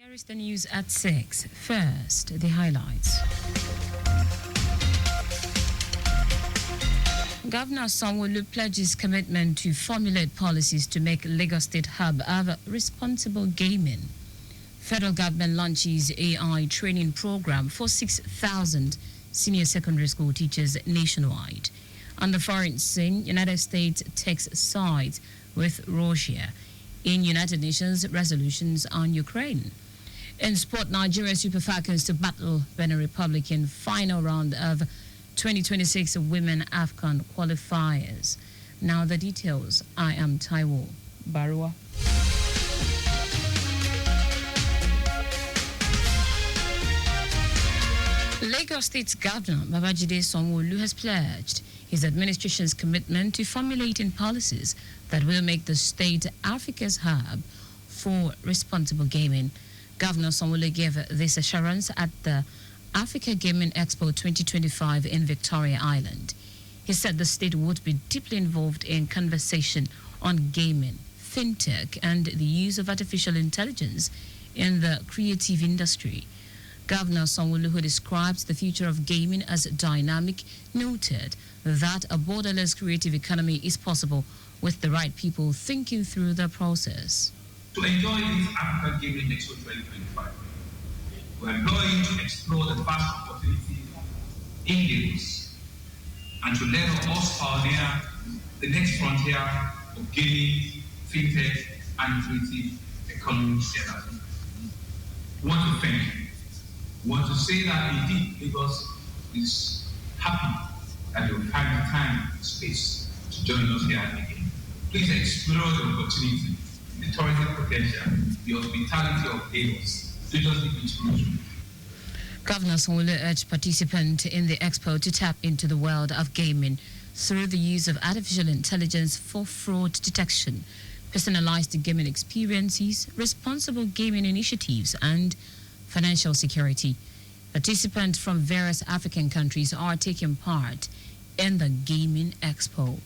Here is the news at 6. First, the highlights. Governor Sanwo-Olu pledges commitment to formulate policies to make Lagos State hub of responsible gaming. Federal government launches AI training program for 6,000 senior secondary school teachers nationwide. On the foreign scene, United States takes sides with Russia in United Nations resolutions on Ukraine. In sport, Nigeria Super Falcons to battle Benin Republic in final round of 2026 Women AFCON qualifiers. Now the details. I am Taiwo Baruwa. Lagos State's Governor Babajide Sanwo-Olu has pledged his administration's commitment to formulating policies that will make the state Africa's hub for responsible gaming. Governor Sanwo-Olu gave this assurance at the Africa Gaming Expo 2025 in Victoria Island. He said the state would be deeply involved in conversation on gaming, fintech, and the use of artificial intelligence in the creative industry. Governor Sanwo-Olu, who describes the future of gaming as dynamic, noted that a borderless creative economy is possible with the right people thinking through the process. To enjoy this Africa Gaming Expo 2025, we are going to explore the vast opportunities in Lagos and to let us pioneer the next frontier of gaming, fintech, and creative economy setup. We want to thank you. We want to say that indeed Lagos is happy that you find the time and space to join us here again. Please explore the opportunity, the tourism potential, the hospitality of Lagos. Governor Sanwo-Olu urged participants in the expo to tap into the world of gaming through the use of artificial intelligence for fraud detection, personalized gaming experiences, responsible gaming initiatives, and financial security. Participants from various African countries are taking part in the Gaming Expo.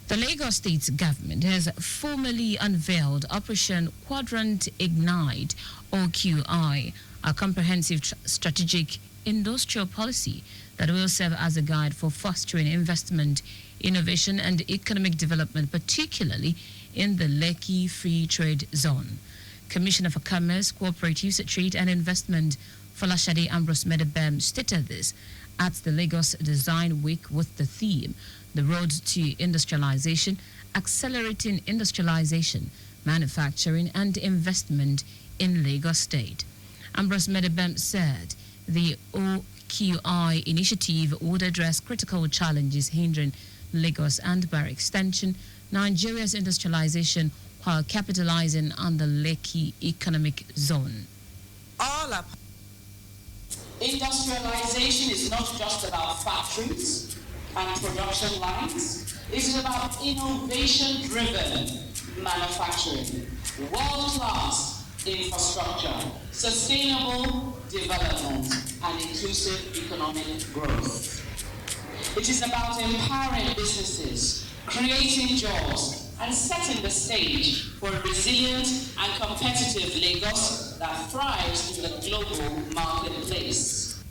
The Lagos State government has formally unveiled Operation Quadrant Ignite, OQI, a comprehensive strategic industrial policy that will serve as a guide for fostering investment, innovation, and economic development, particularly in the Lekki Free Trade Zone. Commissioner for Commerce, Cooperatives, Trade and Investment, Folashade Ambrose Medebem, stated this at the Lagos Design Week with the theme, The Road to Industrialization, Accelerating Industrialization, Manufacturing and Investment in Lagos State. Ambrose Medebem said the OQI initiative would address critical challenges hindering Lagos and, by extension, Nigeria's industrialization while capitalizing on the Lekki economic zone. Industrialization is not just about factories and production lines. It is about innovation-driven manufacturing, world-class infrastructure, sustainable development, and inclusive economic growth. It is about empowering businesses, creating jobs, and setting the stage for a resilient and competitive Lagos that thrives in the global marketplace.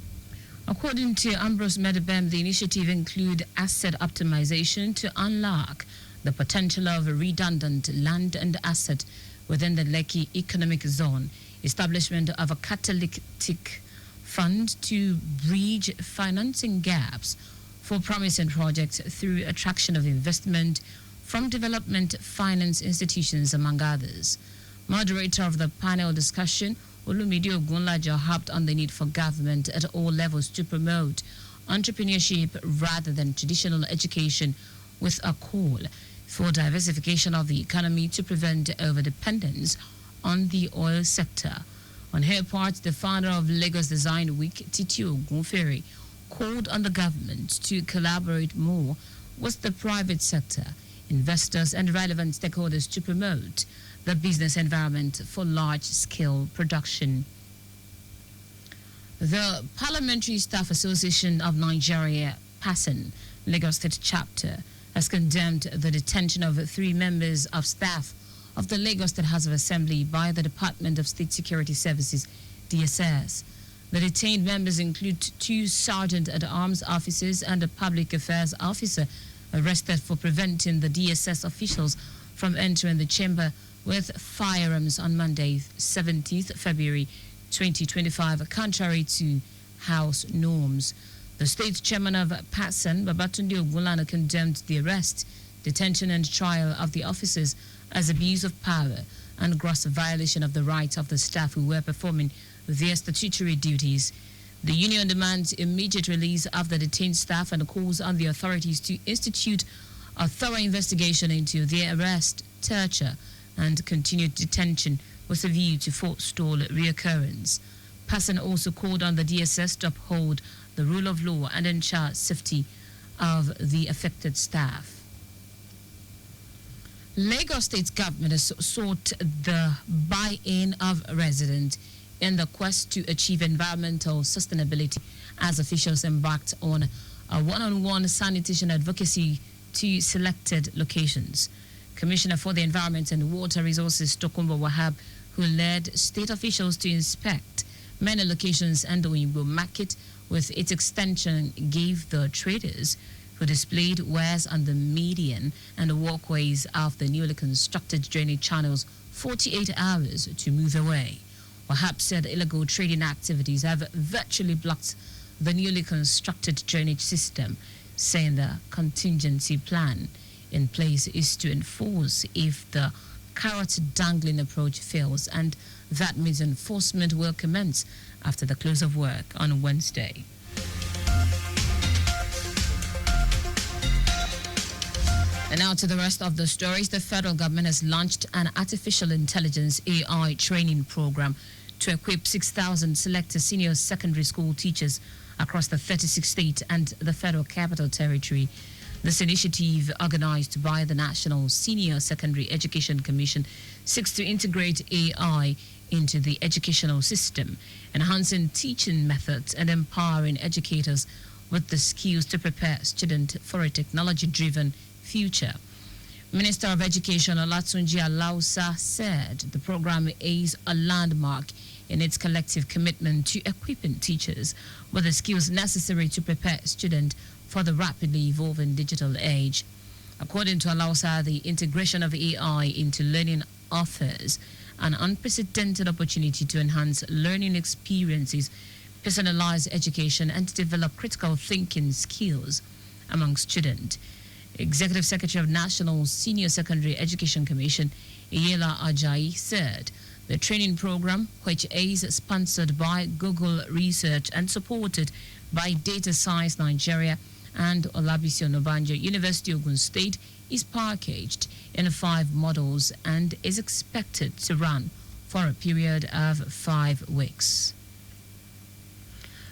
According to Ambrose Medebem, the initiative includes asset optimization to unlock the potential of redundant land and asset within the Lekki economic zone, establishment of a catalytic fund to bridge financing gaps for promising projects through attraction of investment from development finance institutions, among others. Moderator of the panel discussion, Olumide Ogunlaja, harped on the need for government at all levels to promote entrepreneurship rather than traditional education, with a call for diversification of the economy to prevent overdependence on the oil sector. On her part, the founder of Lagos Design Week, Titi Ogunfere, called on the government to collaborate more with the private sector, investors, and relevant stakeholders to promote the business environment for large-scale production. The Parliamentary Staff Association of Nigeria, PASSAN, Lagos State Chapter, has condemned the detention of 3 members of staff of the Lagos State House of Assembly by the Department of State Security Services, DSS. The detained members include 2 sergeant-at-arms officers and a public affairs officer arrested for preventing the DSS officials from entering the chamber with firearms on Monday, 17th February 2025, contrary to House norms. The state chairman of PATSAN, Babatunde Ogunlana, condemned the arrest, detention and trial of the officers as abuse of power and gross violation of the rights of the staff who were performing their statutory duties. The union demands immediate release of the detained staff and calls on the authorities to institute a thorough investigation into their arrest, torture, and continued detention with a view to forestall reoccurrence. PASAN also called on the DSS to uphold the rule of law and ensure safety of the affected staff. Lagos State government has sought the buy-in of residents in the quest to achieve environmental sustainability as officials embarked on a one-on-one sanitation advocacy to selected locations. Commissioner for the Environment and Water Resources, Tokumbo Wahab, who led state officials to inspect many locations and the Oyinbo market with its extension, gave the traders who displayed wares on the median and the walkways of the newly constructed drainage channels 48 hours to move away. Wahab said illegal trading activities have virtually blocked the newly constructed drainage system, saying the contingency plan in place is to enforce if the carrot dangling approach fails, and that means enforcement will commence after the close of work on Wednesday. And now to the rest of the stories. The federal government has launched an artificial intelligence AI training program to equip 6,000 selected senior secondary school teachers across the 36 states and the Federal Capital Territory. This initiative, organized by the National Senior Secondary Education Commission, seeks to integrate AI into the educational system, enhancing teaching methods and empowering educators with the skills to prepare students for a technology-driven future. Minister of Education Olatunji Alausa said the program is a landmark in its collective commitment to equipping teachers with the skills necessary to prepare students for the rapidly evolving digital age. According to Alausa, the integration of AI into learning offers an unprecedented opportunity to enhance learning experiences, personalize education, and develop critical thinking skills among students. Executive Secretary of National Senior Secondary Education Commission, Iyela Ajayi, said the training program, which is sponsored by Google Research and supported by Data Science Nigeria and Olabisi Onabanjo University Ogun State, is packaged in 5 models and is expected to run for a period of 5 weeks.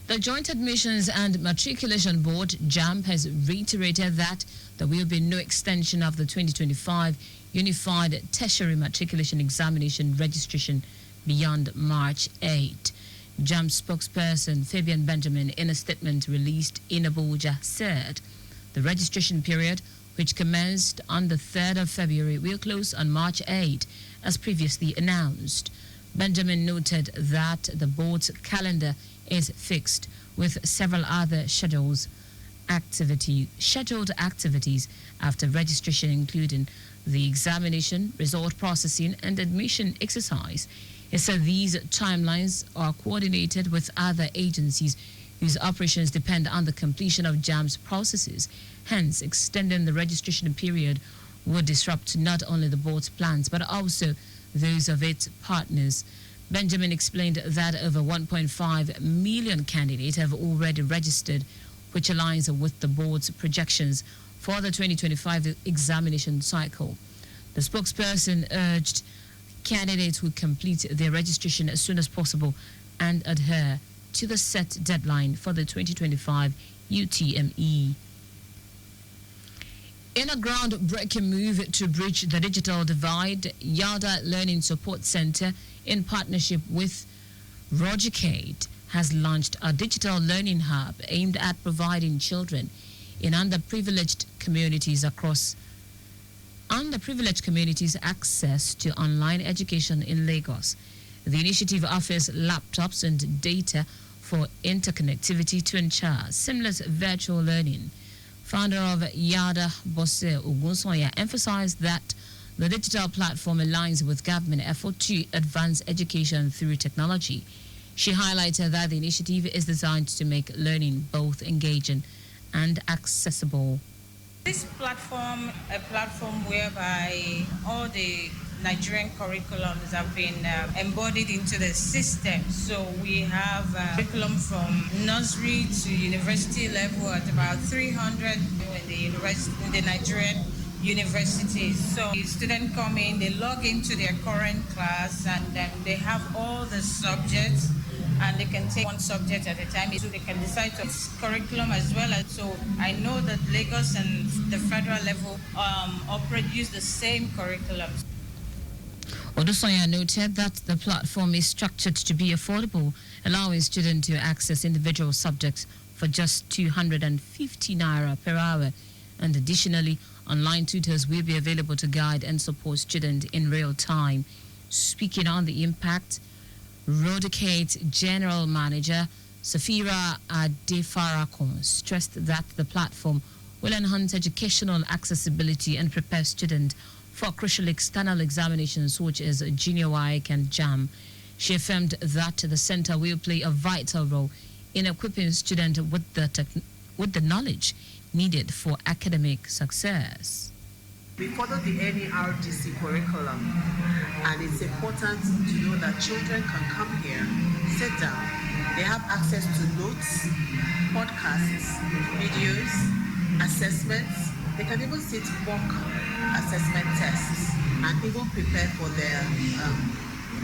The Joint Admissions and Matriculation Board, JAMB, has reiterated that there will be no extension of the 2025 Unified Tertiary Matriculation Examination registration beyond March 8. JAMB spokesperson Fabian Benjamin, in a statement released in Abuja, said the registration period, which commenced on the 3rd of February, will close on March 8, as previously announced. Benjamin noted that the board's calendar is fixed with several other scheduled activities after registration, including the examination, result processing, and admission exercise. He said these timelines are coordinated with other agencies whose operations depend on the completion of JAMB's processes. Hence, extending the registration period would disrupt not only the board's plans but also those of its partners. Benjamin explained that over 1.5 million candidates have already registered, which aligns with the board's projections for the 2025 examination cycle. The spokesperson urged candidates who complete their registration as soon as possible and adhere to the set deadline for the 2025 UTME. In a groundbreaking move to bridge the digital divide, Yalda Learning Support Center, in partnership with Rogicade, has launched a digital learning hub aimed at providing children in underprivileged communities across underprivileged communities access to online education in Lagos. The initiative offers laptops and data for interconnectivity to ensure seamless virtual learning. Founder of Yada Bose Ogunsoya emphasized that the digital platform aligns with government effort to advance education through technology. She highlighted that the initiative is designed to make learning both engaging and accessible. This platform, a platform whereby all the Nigerian curriculums have been embodied into the system. So we have curriculum from nursery to university level at about 300 in the Nigerian universities. So the students come in, they log into their current class, and they have all the subjects, and they can take one subject at a time. So they can decide to curriculum as well. And so I know that Lagos and the federal level use the same curriculum. Odusoya noted that the platform is structured to be affordable, allowing students to access individual subjects for just 250 naira per hour. And additionally, online tutors will be available to guide and support students in real time. Speaking on the impact, Rodicate General Manager Safira Adefarakon stressed that the platform will enhance educational accessibility and prepare students for crucial external examinations such as Junior WAEC and JAM. She affirmed that the center will play a vital role in equipping students with the knowledge needed for academic success. We follow the NERDC curriculum, and it's important to know that children can come here, sit down, they have access to notes, podcasts, videos, assessments. They can even sit mock assessment tests and even prepare for their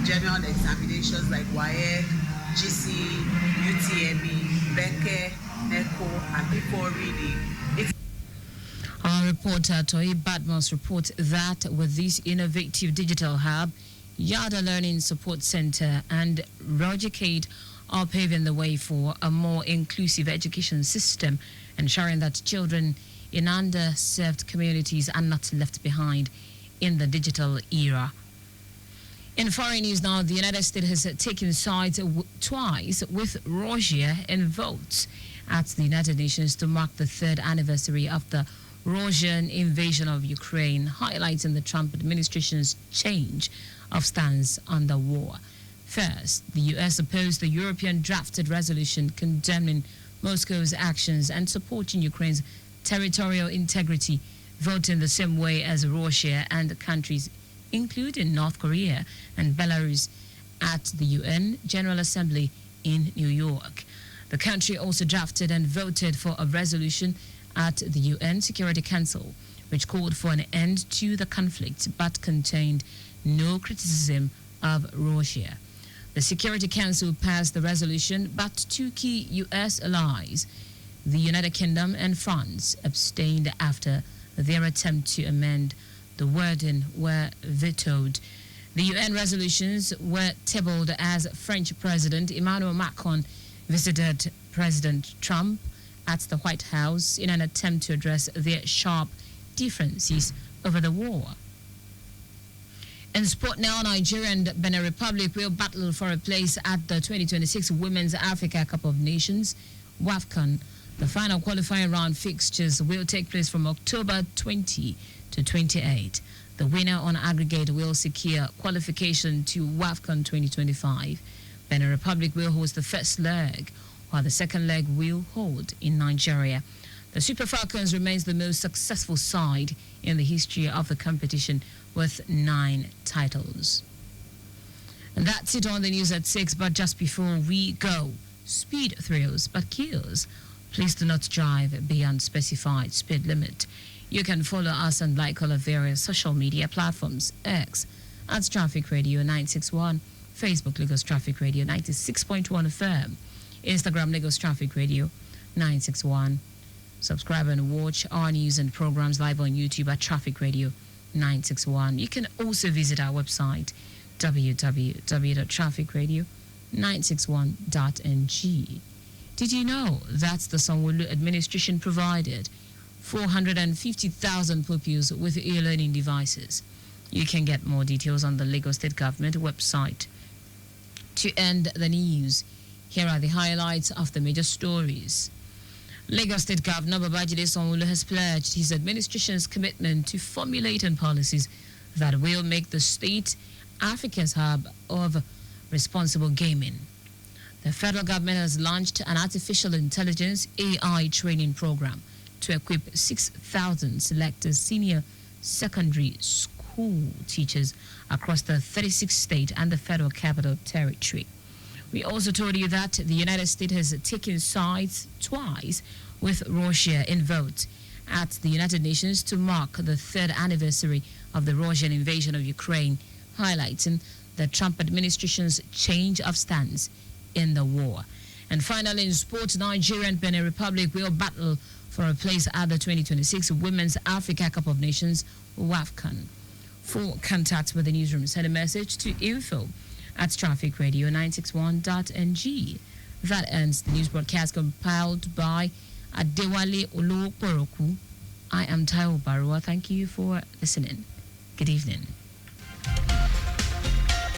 general examinations like WAEC, GC, UTME, BECE, NECO, and before reading. Our reporter Toyi Badmus reports that with this innovative digital hub, Yada Learning Support Center and Rodicate are paving the way for a more inclusive education system, ensuring that children in underserved communities are not left behind in the digital era. In foreign news now, the United States has taken sides twice with Russia in votes at the United Nations to mark the third anniversary of the Russian invasion of Ukraine, highlighting the Trump administration's change of stance on the war. First, the U.S. opposed the European drafted resolution condemning Moscow's actions and supporting Ukraine's territorial integrity, voting the same way as Russia and countries including North Korea and Belarus at the UN General Assembly in New York. The country also drafted and voted for a resolution at the UN Security Council, which called for an end to the conflict but contained no criticism of Russia. The Security Council passed the resolution, but two key U.S. allies, the United Kingdom and France, abstained after their attempt to amend the wording were vetoed. The UN resolutions were tabled as French President Emmanuel Macron visited President Trump at the White House in an attempt to address their sharp differences over the war. In sport now, Nigeria and Benin Republic will battle for a place at the 2026 Women's Africa Cup of Nations, WAFCON. The final qualifying round fixtures will take place from October 20 to 28. The winner on aggregate will secure qualification to WAFCON 2025. Benin Republic will host the first leg, while the second leg will hold in Nigeria. The Super Falcons remains the most successful side in the history of the competition with 9 titles. And that's it on the news at 6, but just before we go, speed thrills but kills. Please do not drive beyond specified speed limit. You can follow us and like all of various social media platforms. X at Traffic Radio 961, Facebook Lagos Traffic Radio 96.1 FM, Instagram Lagos Traffic Radio 961. Subscribe and watch our news and programs live on YouTube at Traffic Radio 961. You can also visit our website www.trafficradio961.ng. Did you know that the Sanwo-Olu administration provided 450,000 pupils with e-learning devices. You can get more details on the Lagos State Government website. To end the news, here are the highlights of the major stories. Lagos State Governor Babajide Sanwo-Olu has pledged his administration's commitment to formulating policies that will make the state Africa's hub of responsible gaming. The federal government has launched an artificial intelligence AI training program to equip 6,000 selected senior secondary school teachers across the 36th state and the Federal Capital Territory. We also told you that the United States has taken sides twice with Russia in vote at the United Nations to mark the third anniversary of the Russian invasion of Ukraine, highlighting the Trump administration's change of stance in the war. And finally, in sports, Nigeria and Benin Republic will battle for a place at the 2026 Women's Africa Cup of Nations, WAFCON. For contact with the newsroom, send a message to info@trafficradio961.ng. That ends the news broadcast compiled by Adewale Oloporoku. I am Taiwo Baruwa. Thank you for listening. Good evening.